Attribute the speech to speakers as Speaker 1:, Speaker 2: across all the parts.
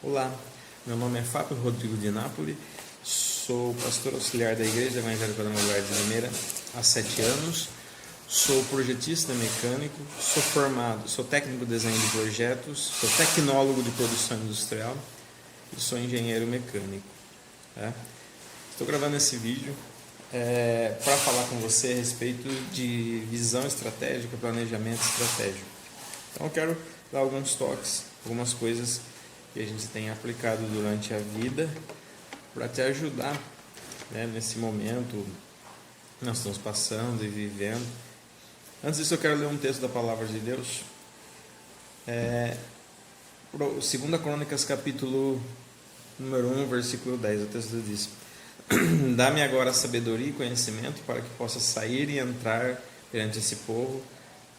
Speaker 1: Olá, meu nome é Fábio Rodrigo de Nápoles, sou pastor auxiliar da Igreja Evangélica Quadrangular de Limeira há 7 anos, sou projetista mecânico, sou técnico de desenho de projetos, sou tecnólogo de produção industrial e sou engenheiro mecânico. Estou gravando esse vídeo para falar com você a respeito de visão estratégica, planejamento estratégico. Então eu quero dar alguns toques, algumas coisas que a gente tem aplicado durante a vida para te ajudar, nesse momento que nós estamos passando e vivendo. Antes disso, eu quero ler um texto da Palavra de Deus. 2 Crônicas, capítulo número 1, versículo 10. O texto diz: Dá-me agora sabedoria e conhecimento para que possa sair e entrar perante esse povo,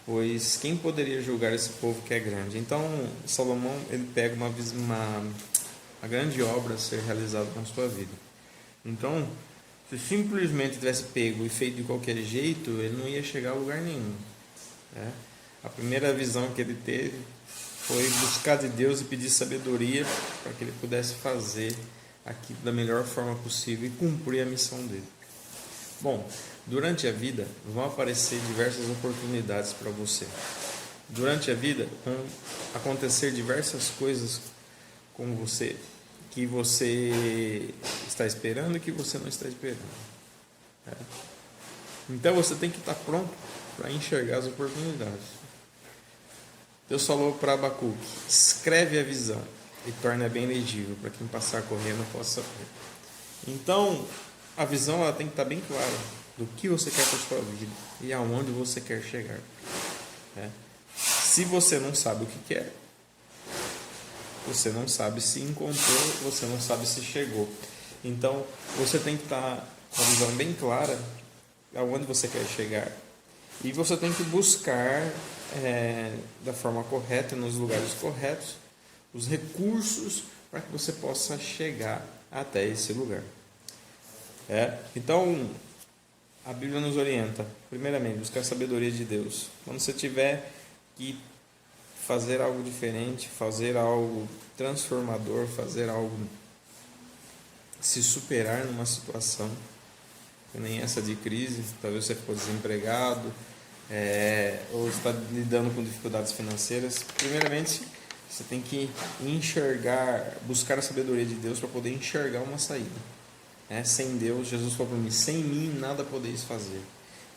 Speaker 1: pois quem poderia julgar esse povo que é grande? Então, Salomão, ele pega uma grande obra a ser realizada na sua vida. Então, se simplesmente tivesse pego e feito de qualquer jeito, ele não ia chegar a lugar nenhum. A primeira visão que ele teve foi buscar de Deus e pedir sabedoria para que ele pudesse fazer aquilo da melhor forma possível e cumprir a missão dele. Bom, durante a vida vão aparecer diversas oportunidades para você. Durante a vida vão acontecer diversas coisas com você que você está esperando e que você não está esperando. Então você tem que estar pronto para enxergar as oportunidades. Deus falou para Abacuque: escreve a visão e torna bem legível para quem passar correndo possa ver. Então a visão ela tem que estar bem clara do que você quer para a sua vida e aonde você quer chegar. Se você não sabe o que quer, você não sabe se encontrou, você não sabe se chegou. Então você tem que estar com a visão bem clara aonde você quer chegar e você tem que buscar da forma correta, nos lugares corretos, os recursos para que você possa chegar até esse lugar. Então a Bíblia nos orienta, primeiramente, buscar a sabedoria de Deus. Quando você tiver que fazer algo diferente, fazer algo transformador, fazer algo, se superar numa situação, nem essa de crise, talvez você ficou desempregado, ou está lidando com dificuldades financeiras, primeiramente, você tem que enxergar, buscar a sabedoria de Deus para poder enxergar uma saída. Sem Deus, Jesus falou para mim: sem mim nada podeis fazer.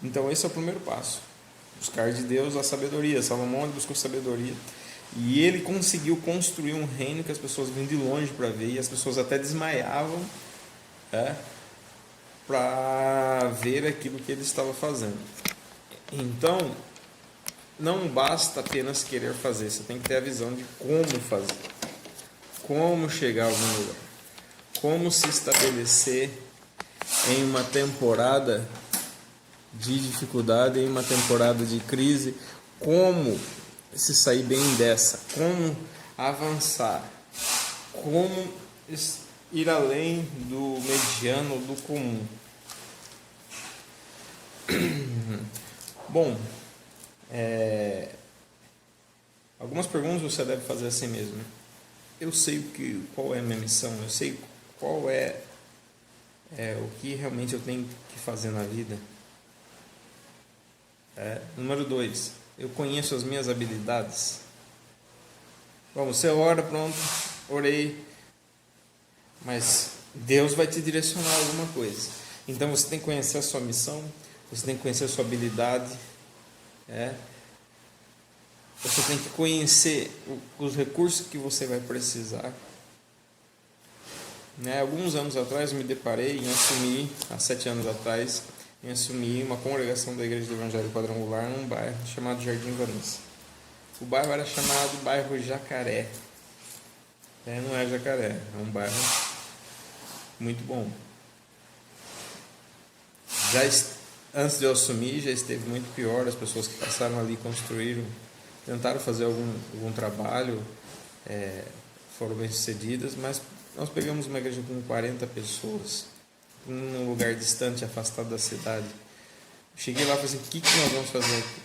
Speaker 1: Então esse é o primeiro passo, buscar de Deus a sabedoria. Salomão buscou sabedoria e ele conseguiu construir um reino que as pessoas vinham de longe para ver, e as pessoas até desmaiavam para ver aquilo que ele estava fazendo. Então não basta apenas querer fazer, você tem que ter a visão de como fazer, como chegar a algum lugar, como se estabelecer em uma temporada de dificuldade, em uma temporada de crise, como se sair bem dessa, como avançar, como ir além do mediano, do comum. Bom, algumas perguntas você deve fazer assim mesmo. Eu sei qual é a minha missão, eu sei qual é o que realmente eu tenho que fazer na vida. Número 2, eu conheço as minhas habilidades. Bom, você ora, pronto, orei, mas Deus vai te direcionar a alguma coisa. Então você tem que conhecer a sua missão, você tem que conhecer a sua habilidade, você tem que conhecer os recursos que você vai precisar. Alguns anos atrás me deparei em assumir, há 7 anos atrás, em assumir uma congregação da Igreja do Evangelho Quadrangular num bairro chamado Jardim Vanessa. O bairro era chamado bairro Jacaré. Não é Jacaré, é um bairro muito bom. Antes de eu assumir, já esteve muito pior. As pessoas que passaram ali construíram, tentaram fazer algum trabalho, foram bem sucedidas, mas nós pegamos uma igreja com 40 pessoas, num lugar distante, afastado da cidade. Cheguei lá e falei assim: o que nós vamos fazer aqui?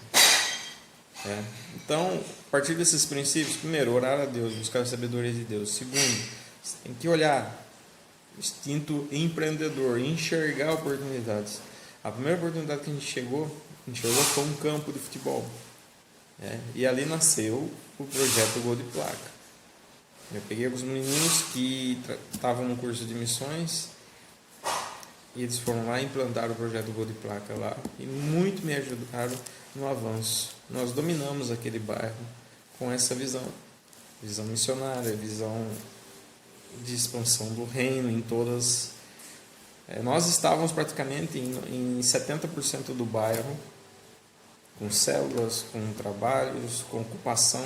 Speaker 1: Então, a partir desses princípios, primeiro, orar a Deus, buscar a sabedoria de Deus. Segundo, você tem que olhar, instinto empreendedor, enxergar oportunidades. A primeira oportunidade que a gente enxergou foi um campo de futebol. E ali nasceu o projeto Gol de Placa. Eu peguei alguns meninos que estavam no curso de missões e eles foram lá e implantaram o projeto Gol de Placa lá e muito me ajudaram no avanço. Nós dominamos aquele bairro com essa visão missionária, visão de expansão do reino em todas. Nós estávamos praticamente em 70% do bairro, com células, com trabalhos, com ocupação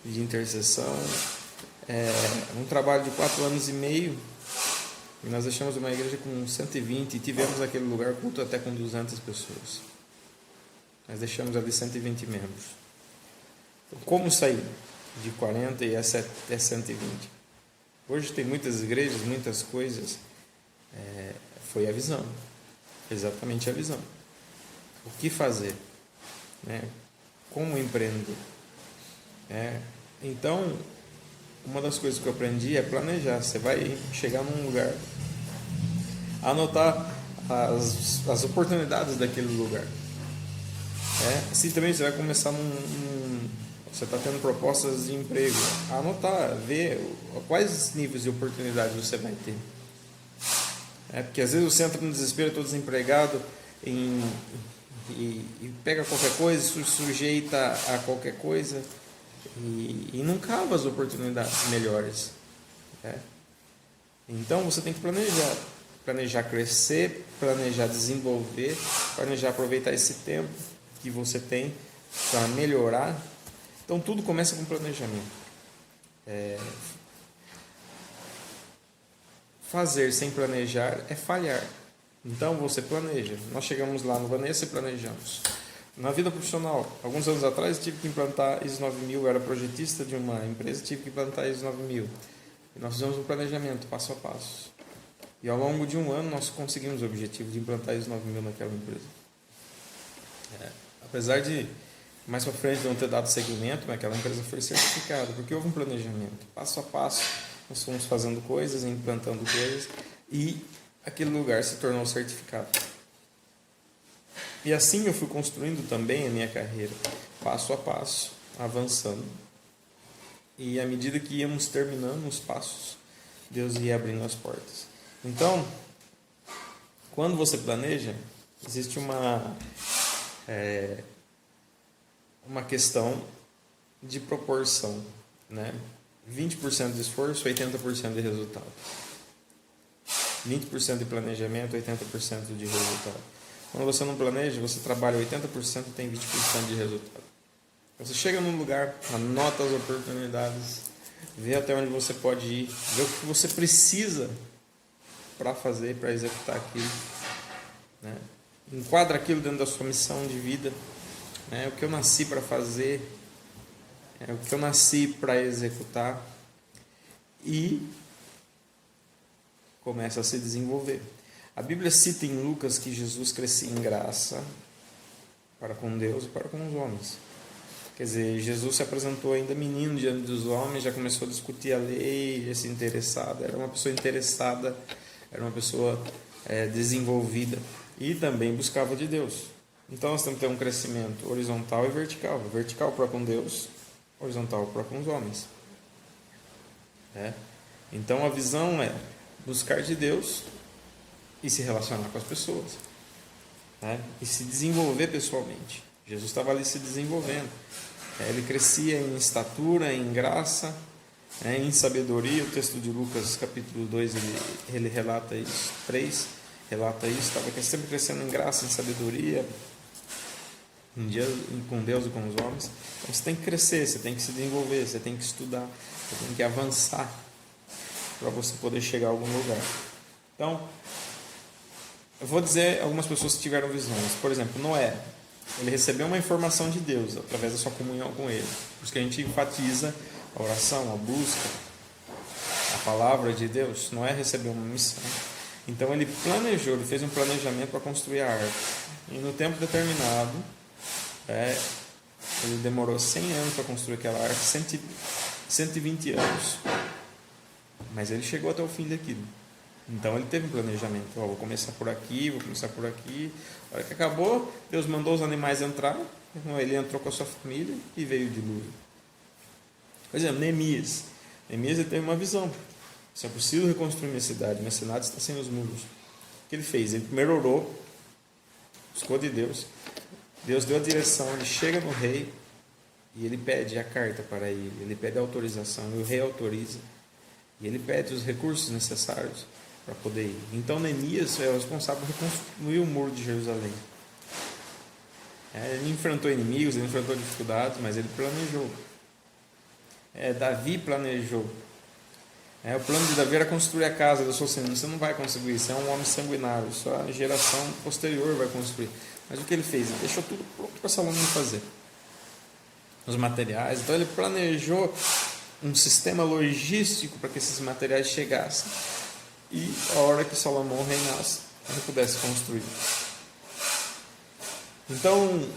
Speaker 1: de intercessão. Um trabalho de 4 anos e meio, e nós deixamos uma igreja com 120 e tivemos aquele lugar culto até com 200 pessoas. Nós deixamos ali 120 membros. Então, como sair de 40 e até 120? Hoje tem muitas igrejas, muitas coisas. Foi a visão, exatamente a visão. O que fazer? Como empreender? Então, uma das coisas que eu aprendi é planejar. Você vai chegar num lugar, anotar as oportunidades daquele lugar. Assim também você vai começar você está tendo propostas de emprego, anotar, ver quais níveis de oportunidade você vai ter. Porque às vezes você entra no desespero, estou desempregado e pega qualquer coisa, se sujeita a qualquer coisa e não cava as oportunidades melhores. Então você tem que planejar crescer, planejar desenvolver, planejar aproveitar esse tempo que você tem para melhorar. Então tudo começa com planejamento. Fazer sem planejar é falhar. Então você planeja. Nós chegamos lá no Vanessa e planejamos. Na vida profissional, alguns anos atrás eu tive que implantar ISO 9000, eu era projetista de uma empresa, tive que implantar ISO 9000. E nós fizemos um planejamento passo a passo. E ao longo de um ano nós conseguimos o objetivo de implantar ISO 9000 naquela empresa. Apesar de mais para frente não ter dado seguimento, mas aquela empresa foi certificada, porque houve um planejamento. Passo a passo nós fomos fazendo coisas, implantando coisas e aquele lugar se tornou certificado. E assim eu fui construindo também a minha carreira, passo a passo, avançando. E à medida que íamos terminando os passos, Deus ia abrindo as portas. Então, quando você planeja, existe uma questão de proporção, 20% de esforço, 80% de resultado. 20% de planejamento, 80% de resultado. Quando você não planeja, você trabalha 80% e tem 20% de resultado. Você chega num lugar, anota as oportunidades, vê até onde você pode ir, vê o que você precisa para fazer, para executar aquilo. Enquadra aquilo dentro da sua missão de vida. O que eu nasci para fazer, o que eu nasci para executar, e começa a se desenvolver. A Bíblia cita em Lucas que Jesus crescia em graça para com Deus e para com os homens. Quer dizer, Jesus se apresentou ainda menino diante dos homens, já começou a discutir a lei, já se interessava, era uma pessoa interessada, era uma pessoa desenvolvida e também buscava de Deus. Então nós temos que ter um crescimento horizontal e vertical. Vertical para com Deus, horizontal para com os homens. Então a visão é buscar de Deus e se relacionar com as pessoas. E se desenvolver pessoalmente. Jesus estava ali se desenvolvendo. Ele crescia em estatura, em graça, em sabedoria. O texto de Lucas capítulo 2 ele relata isso. 3 relata isso. Estava sempre crescendo em graça, em sabedoria, com Deus e com os homens. Então você tem que crescer, você tem que se desenvolver, você tem que estudar, você tem que avançar para você poder chegar a algum lugar. Então, eu vou dizer algumas pessoas que tiveram visões. Por exemplo, Noé, ele recebeu uma informação de Deus através da sua comunhão com Ele. Por isso que a gente enfatiza a oração, a busca, a palavra de Deus. Noé recebeu uma missão. Então ele planejou, ele fez um planejamento para construir a arca. E no tempo determinado, Ele demorou 100 anos para construir aquela arca, 120 anos. Mas ele chegou até o fim daquilo. Então ele teve um planejamento. Vou começar por aqui, vou começar por aqui. A hora que acabou, Deus mandou os animais entrar. Ele entrou com a sua família e veio o dilúvio. Por exemplo, Neemias. Neemias ele teve uma visão. Se eu preciso reconstruir minha cidade está sem os muros. O que ele fez? Ele primeiro orou, buscou de Deus. Deus deu a direção, ele chega no rei e ele pede a carta para ele pede a autorização, e o rei autoriza. E ele pede os recursos necessários para poder ir. Então Neemias é o responsável por reconstruir o muro de Jerusalém. Ele enfrentou inimigos, ele enfrentou dificuldades, mas ele planejou. Davi planejou. O plano de Davi era construir a casa. Deus falou assim: você não vai conseguir isso, é um homem sanguinário, só a geração posterior vai construir. Mas o que ele fez? Ele deixou tudo pronto para Salomão fazer. Os materiais. Então ele planejou um sistema logístico para que esses materiais chegassem. E a hora que Salomão reinasse, ele pudesse construir. Então,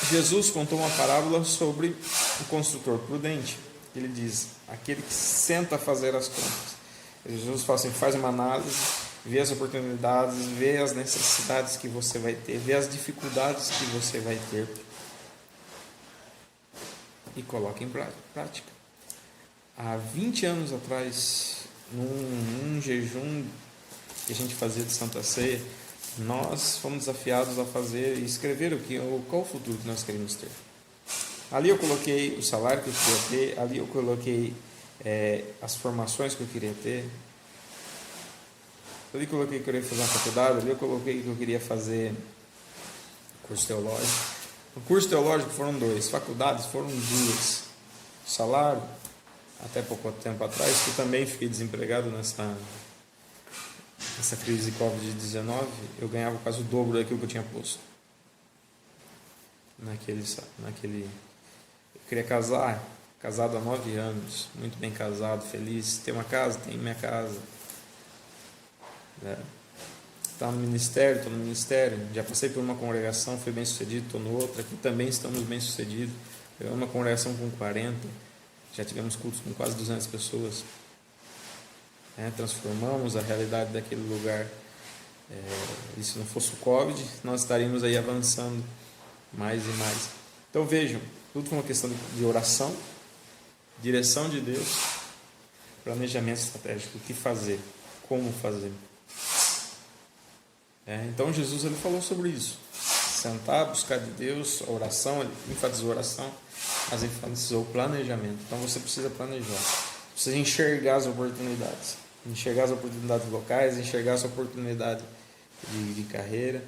Speaker 1: Jesus contou uma parábola sobre o construtor prudente. Ele diz: aquele que senta a fazer as contas. Jesus fala assim: faz uma análise, vê as oportunidades, vê as necessidades que você vai ter, vê as dificuldades que você vai ter e coloca em prática. Há 20 anos atrás, num jejum que a gente fazia de Santa Ceia, nós fomos desafiados a fazer e escrever qual o futuro que nós queremos ter. Ali eu coloquei o salário que eu queria ter, ali eu coloquei as formações que eu queria ter, ali eu coloquei que eu queria fazer uma faculdade, ali eu coloquei que eu queria fazer curso teológico. O curso teológico foram 2, faculdades foram 2. O salário, até pouco tempo atrás, que eu também fiquei desempregado nessa crise Covid-19, eu ganhava quase o dobro daquilo que eu tinha posto. Eu queria casado há 9 anos, muito bem casado, feliz, ter uma casa, tenho minha casa. Estou no ministério, já passei por uma congregação, fui bem sucedido, estou no outra, aqui também estamos bem sucedidos. Pegamos uma congregação com 40, já tivemos cultos com quase 200 pessoas. Transformamos a realidade daquele lugar. E se não fosse o Covid, nós estaríamos aí avançando mais e mais. Então vejam, tudo foi uma questão de oração, direção de Deus, planejamento estratégico, o que fazer, como fazer. Então Jesus ele falou sobre isso: sentar, buscar de Deus, a oração. Ele enfatizou a oração, mas ele enfatizou o planejamento. Então você precisa planejar, precisa enxergar as oportunidades locais, enxergar as oportunidades de carreira.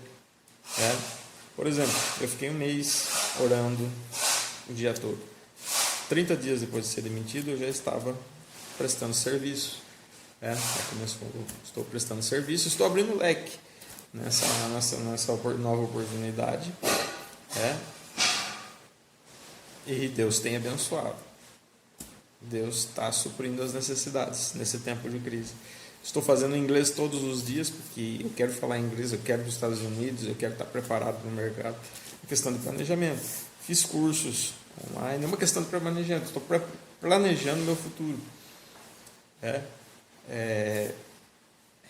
Speaker 1: Por exemplo, eu fiquei um mês orando o dia todo. 30 dias depois de ser demitido, eu já estava prestando serviço. Estou prestando serviço, estou abrindo leque nessa nova oportunidade. E Deus tem abençoado. Deus está suprindo as necessidades nesse tempo de crise. Estou fazendo inglês todos os dias, porque eu quero falar inglês, eu quero ir para os Estados Unidos, eu quero estar preparado para o mercado. É questão de planejamento. Fiz cursos online, é uma questão de planejamento. Estou planejando meu futuro.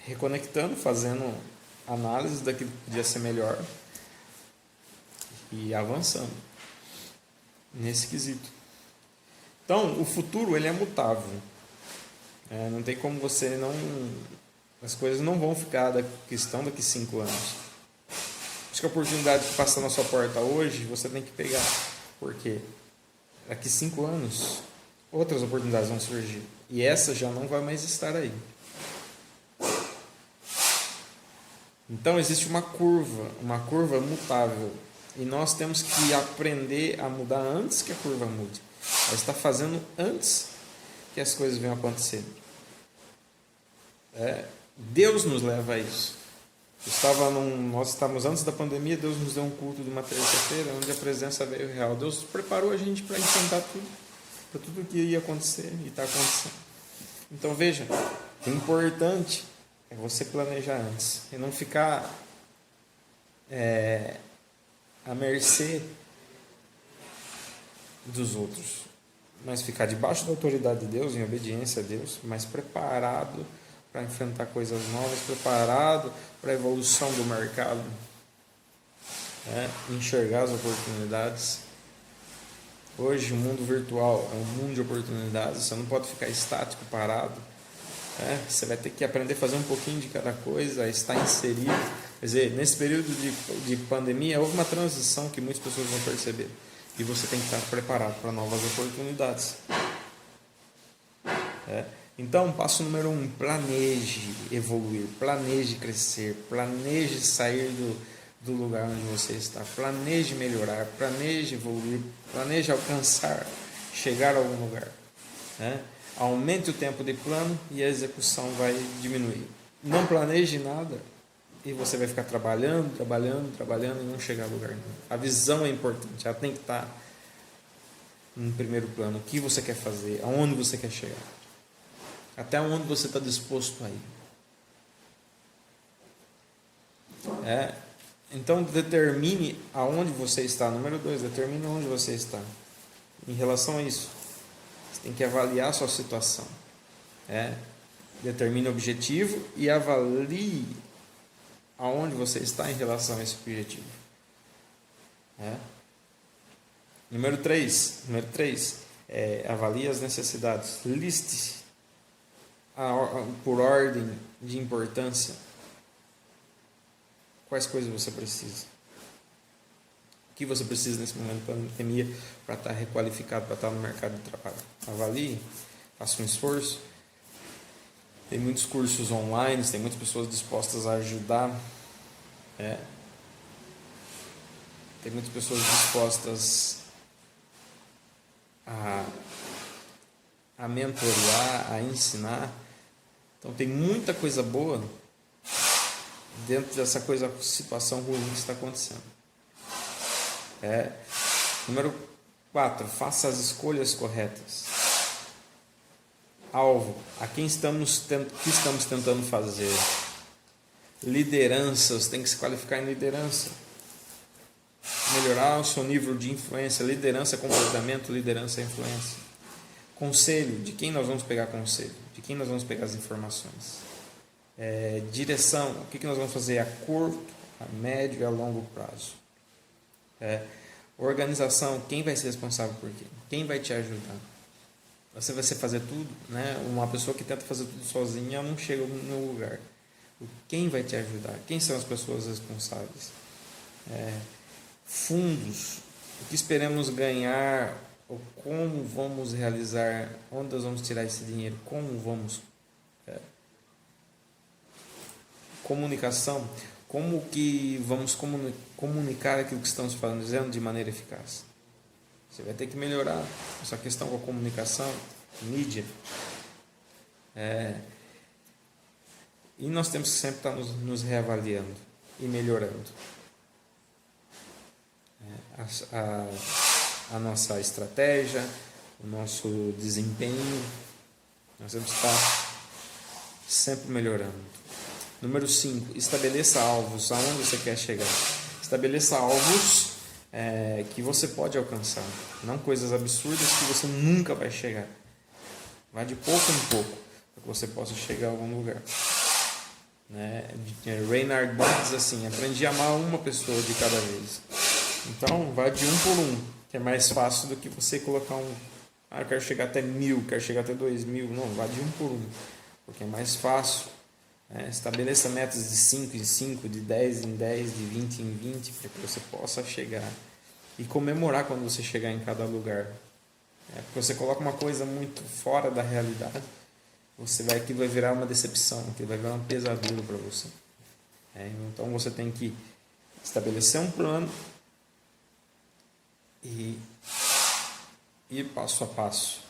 Speaker 1: Reconectando, fazendo análise daquilo que podia ser melhor e avançando nesse quesito. Então, o futuro ele é mutável. Não tem como você não... As coisas não vão ficar daqui 5 anos. Acho que a oportunidade que passa na sua porta hoje, você tem que pegar. Porque daqui 5 anos, outras oportunidades vão surgir. E essa já não vai mais estar aí. Então, existe uma curva mutável. E nós temos que aprender a mudar antes que a curva mude. Ela está fazendo antes que as coisas venham a acontecer. Deus nos leva a isso. Nós estávamos antes da pandemia, Deus nos deu um culto de uma terça-feira, onde a presença veio real. Deus preparou a gente para enfrentar tudo, para tudo que ia acontecer e está acontecendo. Então veja, o importante é você planejar antes e não ficar à mercê dos outros, mas ficar debaixo da autoridade de Deus, em obediência a Deus, mas preparado para enfrentar coisas novas, preparado para a evolução do mercado, enxergar as oportunidades. Hoje o mundo virtual é um mundo de oportunidades, você não pode ficar estático, parado. Você vai ter que aprender a fazer um pouquinho de cada coisa, a estar inserido. Quer dizer, nesse período de pandemia, houve uma transição que muitas pessoas vão perceber. E você tem que estar preparado para novas oportunidades. Então, passo número 1, planeje evoluir, planeje crescer, planeje sair do lugar onde você está, planeje melhorar, planeje evoluir, planeje alcançar, chegar a algum lugar. Aumente o tempo de plano e a execução vai diminuir. Não planeje nada e você vai ficar trabalhando e não chegar a lugar nenhum. A visão é importante, ela tem que estar no primeiro plano. O que você quer fazer, aonde você quer chegar, até onde você está disposto a ir. Então determine aonde você está. Número 2, determine onde você está. Em relação a isso, você tem que avaliar a sua situação. Determine o objetivo e avalie aonde você está em relação a esse objetivo. Número 3, avalie as necessidades. Liste por ordem de importância quais coisas você precisa. O que você precisa nesse momento de pandemia para estar requalificado, para estar no mercado de trabalho. Avalie, faça um esforço. Tem muitos cursos online, tem muitas pessoas dispostas a ajudar. Tem muitas pessoas dispostas a mentorear, a ensinar. Então tem muita coisa boa dentro dessa situação ruim que está acontecendo. Número 4, faça as escolhas corretas. Alvo, a quem estamos tentando fazer. Liderança, você tem que se qualificar em liderança. Melhorar o seu nível de influência. Liderança é comportamento, liderança é influência. Conselho, de quem nós vamos pegar conselho? De quem nós vamos pegar as informações? Direção, o que nós vamos fazer a curto, a médio e a longo prazo? Organização, quem vai ser responsável por quê? Quem vai te ajudar? Você vai fazer tudo, Uma pessoa que tenta fazer tudo sozinha não chega no lugar. Quem vai te ajudar? Quem são as pessoas responsáveis? Fundos, o que esperamos ganhar, ou como vamos realizar, onde nós vamos tirar esse dinheiro, como vamos. Comunicação, como que vamos comunicar aquilo que estamos fazendo de maneira eficaz. Você vai ter que melhorar essa questão com a comunicação, mídia. E nós temos que sempre estar nos reavaliando e melhorando. A nossa estratégia, o nosso desempenho, nós temos que estar sempre melhorando. Número 5, estabeleça alvos, aonde você quer chegar. Estabeleça alvos que você pode alcançar, não coisas absurdas que você nunca vai chegar. Vai de pouco em pouco, para que você possa chegar a algum lugar. Reinhard Bonk diz assim, aprendi a amar uma pessoa de cada vez. Então, vai de um por um, que é mais fácil do que você colocar eu quero chegar até 1000, quero chegar até 2000. Não, vai de um por um, porque é mais fácil. Estabeleça metas de 5 em 5, de 10 em 10, de 20 em 20, para que você possa chegar e comemorar quando você chegar em cada lugar. Porque você coloca uma coisa muito fora da realidade, aquilo vai virar uma decepção, aquilo vai virar um pesadelo para você. Então você tem que estabelecer um plano e ir passo a passo.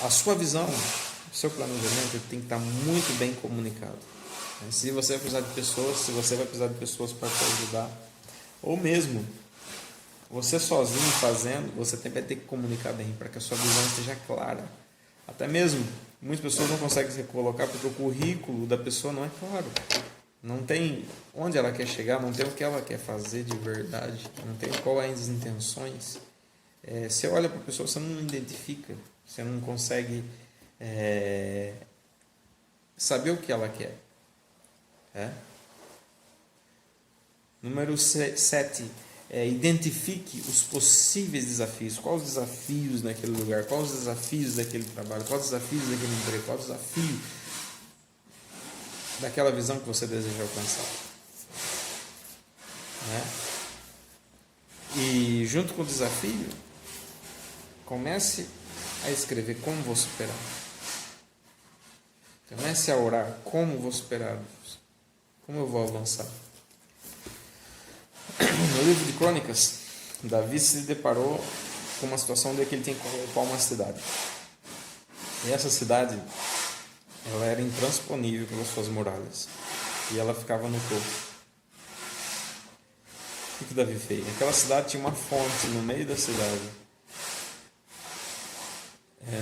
Speaker 1: A sua visão, o seu planejamento tem que estar muito bem comunicado. Se você vai precisar de pessoas, para te ajudar, ou mesmo você sozinho fazendo, você vai ter que comunicar bem para que a sua visão esteja clara. Até mesmo, muitas pessoas não conseguem se colocar porque o currículo da pessoa não é claro. não tem onde ela quer chegar, não tem o que ela quer fazer de verdade, não tem qual as intenções. Você olha para a pessoa, você não identifica, você não consegue saber o que ela quer. Número 7. Identifique os possíveis desafios. Quais os desafios naquele lugar? Quais os desafios daquele trabalho? Quais os desafios daquele emprego? Qual o desafio daquela visão que você deseja alcançar? E junto com o desafio, comece a escrever como vou superar. Comece a orar como vou superar. Como eu vou avançar. No livro de Crônicas, Davi se deparou com uma situação onde ele tinha que ocupar uma cidade. E essa cidade, ela era intransponível pelas suas muralhas. E ela ficava no topo. O que Davi fez? Aquela cidade tinha uma fonte no meio da cidade.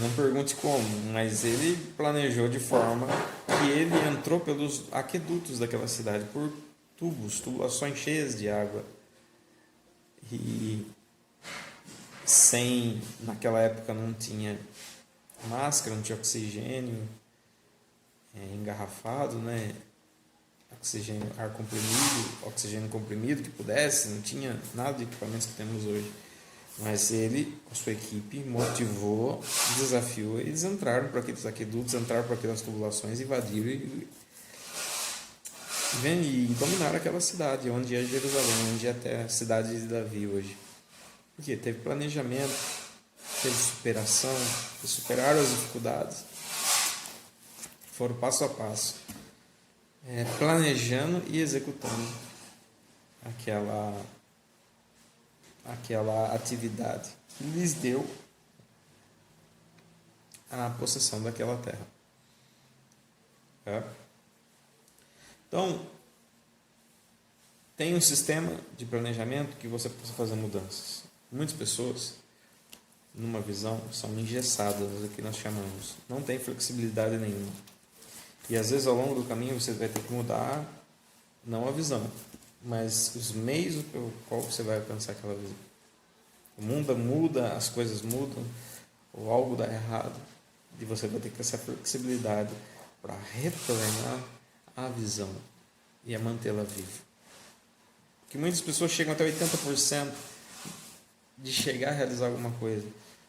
Speaker 1: Não pergunte como, mas ele planejou de forma que ele entrou pelos aquedutos daquela cidade, por tubulações cheias de água. E naquela época não tinha máscara, não tinha oxigênio engarrafado, oxigênio, ar comprimido, oxigênio comprimido que pudesse, não tinha nada de equipamentos que temos hoje. Mas ele, com sua equipe, motivou, desafiou, eles entraram para aqueles aquedutos, entraram para aquelas tubulações, invadiram e dominaram aquela cidade, onde é Jerusalém, onde é até a cidade de Davi hoje. Porque teve planejamento, teve superação, superaram as dificuldades, foram passo a passo, planejando e executando aquela atividade que lhes deu a possessão daquela terra. Então, tem um sistema de planejamento que você possa fazer mudanças. Muitas pessoas, numa visão, são engessadas, o que nós chamamos. Não tem flexibilidade nenhuma. E às vezes, ao longo do caminho, você vai ter que mudar, não a visão, mas os meios pelo qual você vai alcançar aquela visão. O mundo muda, as coisas mudam, ou algo dá errado, e você vai ter que ter essa flexibilidade para retornar à visão e a mantê-la viva. Porque muitas pessoas chegam até 80% de chegar a realizar alguma coisa,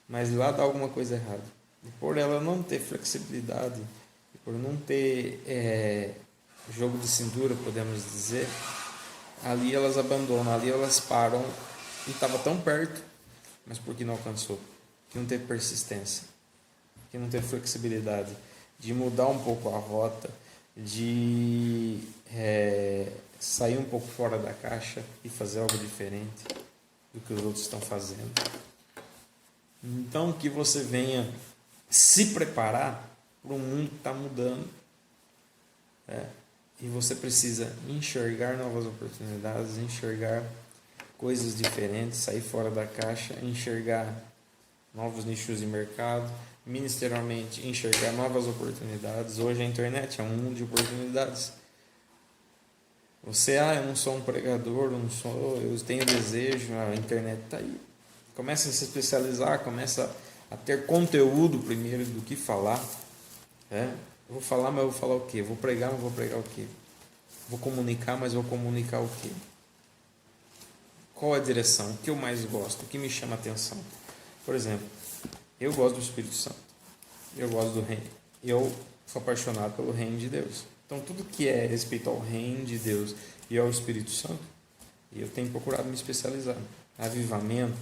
Speaker 1: mas lá dá alguma coisa errada. E por ela não ter flexibilidade, e por não ter jogo de cintura, podemos dizer, ali elas abandonam, ali elas param, e estava tão perto, mas porque não alcançou, que não teve persistência, que não teve flexibilidade de mudar um pouco a rota, de sair um pouco fora da caixa e fazer algo diferente do que os outros estão fazendo. Então, que você venha se preparar para um mundo que está mudando. E você precisa enxergar novas oportunidades, enxergar coisas diferentes, sair fora da caixa, enxergar novos nichos de mercado, ministerialmente enxergar novas oportunidades. Hoje a internet é um mundo de oportunidades. Você, eu não sou um pregador, eu tenho desejo, a internet está aí. Começa a se especializar, começa a ter conteúdo primeiro do que falar. Eu vou falar, mas eu vou falar o quê? Vou pregar, mas vou pregar o quê? Vou comunicar, mas vou comunicar o quê? Qual é a direção? O que eu mais gosto? O que me chama a atenção? Por exemplo, eu gosto do Espírito Santo. Eu gosto do reino. Eu sou apaixonado pelo reino de Deus. Então, tudo que é respeito ao reino de Deus e ao Espírito Santo, eu tenho procurado me especializar. Avivamento,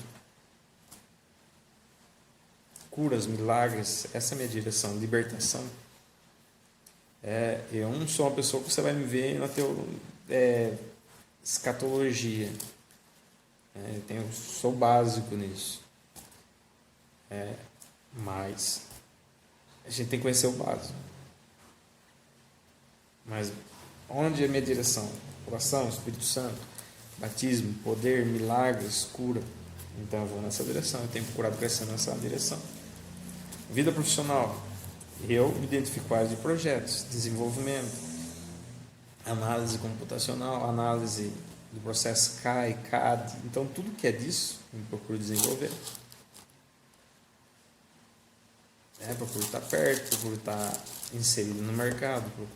Speaker 1: curas, milagres, essa é a minha direção. Libertação. Eu não sou uma pessoa que você vai me ver na escatologia. Sou básico nisso. Mas a gente tem que conhecer o básico. Mas onde é a minha direção? Oração, Espírito Santo, batismo, poder, milagres, cura. Então eu vou nessa direção, eu tenho procurado crescer nessa direção. Vida profissional. Eu me identifico com áreas de projetos, desenvolvimento, análise computacional, análise do processo CAI, CAD. Então, tudo que é disso, eu procuro desenvolver. Procuro estar perto, procuro estar inserido no mercado, procuro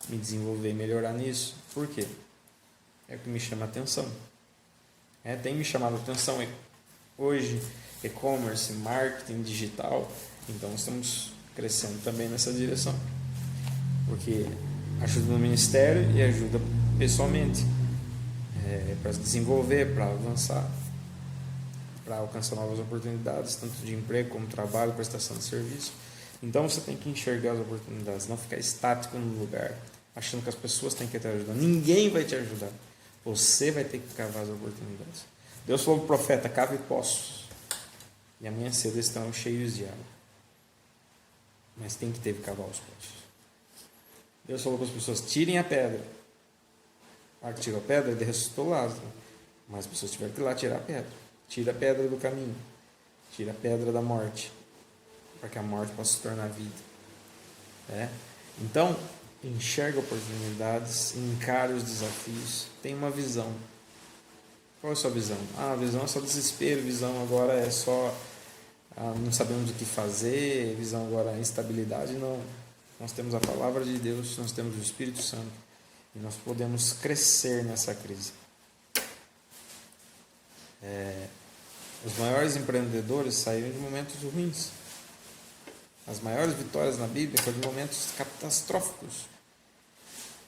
Speaker 1: me desenvolver e melhorar nisso. Por quê? É o que me chama a atenção. Tem me chamado a atenção hoje, e-commerce, marketing digital. Então, estamos crescendo também nessa direção. Porque ajuda no ministério e ajuda pessoalmente. Para se desenvolver, para avançar, para alcançar novas oportunidades, tanto de emprego como trabalho, prestação de serviço. Então você tem que enxergar as oportunidades, não ficar estático no lugar, achando que as pessoas têm que te ajudar. Ninguém vai te ajudar. Você vai ter que cavar as oportunidades. Deus falou para o profeta: cave poços, e amanhã cedo estão cheios de água. Mas tem que ter que cavar os poços. Deus falou para as pessoas: tirem a pedra. A que tirou a pedra, ele ressuscitou Lázaro. Mas as pessoas tiveram que ir lá tirar a pedra. Tira a pedra do caminho. Tira a pedra da morte. Para que a morte possa se tornar vida. Então, enxerga oportunidades, encare os desafios, tem uma visão. Qual é a sua visão? A visão é só desespero, visão agora é só não sabemos o que fazer, visão agora é instabilidade. Não. Nós temos a palavra de Deus, nós temos o Espírito Santo. E nós podemos crescer nessa crise. Os maiores empreendedores saíram de momentos ruins. As maiores vitórias na Bíblia foram de momentos catastróficos.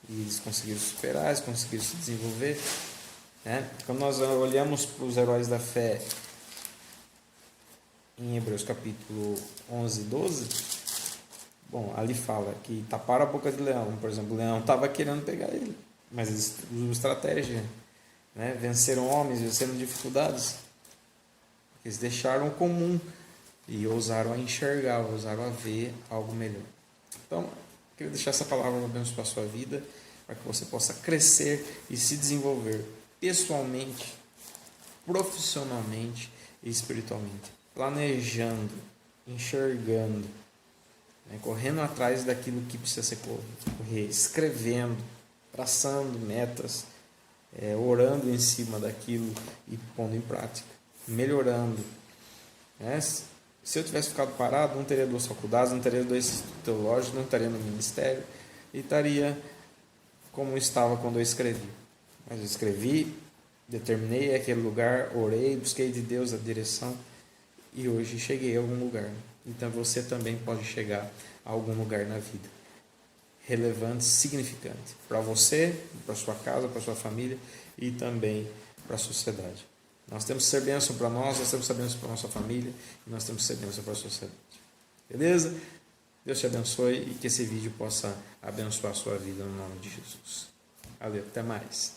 Speaker 1: E eles conseguiram superar, eles conseguiram se desenvolver. Quando nós olhamos para os heróis da fé em Hebreus capítulo 11 e 12, ali fala que taparam a boca de leão. Por exemplo, o leão estava querendo pegar ele, mas eles usam estratégia. Venceram homens, venceram dificuldades. Eles deixaram o comum e ousaram a enxergar, ousaram a ver algo melhor. Então, eu queria deixar essa palavra de bênção para a sua vida, para que você possa crescer e se desenvolver pessoalmente, profissionalmente e espiritualmente. Planejando, enxergando, correndo atrás daquilo que precisa ser correr, escrevendo, traçando metas, orando em cima daquilo e pondo em prática, melhorando. Se eu tivesse ficado parado, não teria 2 faculdades, não teria 2 institutos teológicos, não estaria no ministério e estaria como estava quando eu escrevi. Mas eu escrevi, determinei aquele lugar, orei, busquei de Deus a direção e hoje cheguei a algum lugar. Então você também pode chegar a algum lugar na vida relevante, significante para você, para sua casa, para sua família e também para a sociedade. Nós temos que ser bênção para nós temos que ser bênção para a nossa família e nós temos que ser bênção para a sociedade. Beleza? Deus te abençoe e que esse vídeo possa abençoar a sua vida no nome de Jesus. Valeu, até mais.